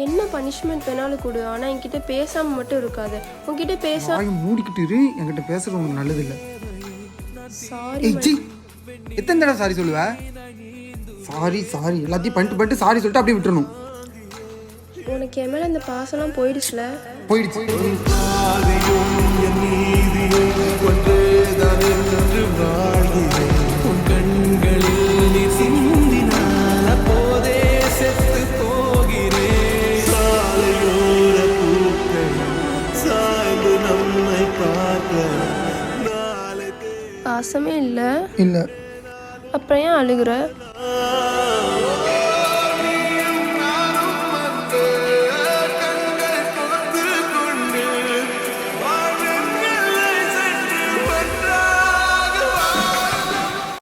என்ன பனிஷ்மெண்ட் வேணாலும் கொடு, ஆனால் என்கிட்ட பேசாமல் மட்டும் இருக்காது. உன்கிட்ட மூடிக்கிட்டு இரு. என்கிட்ட பேசுறது உனக்கு நல்லது இல்லை. சாரி. எத்தனை தடவை சாரி சொல்லுவ? சாரி சாரி எல்லாத்தையும் பண்ணிட்டு சாரி சொல்லிட்டு அப்படியே விட்டுறணும். உனக்கு என் மேலே அந்த பாசம்லாம் போயிடுச்சுல? போயிடுச்சு. பாசமே இல்லை. இல்லை. அப்புறம் ஏன் அழுகுற?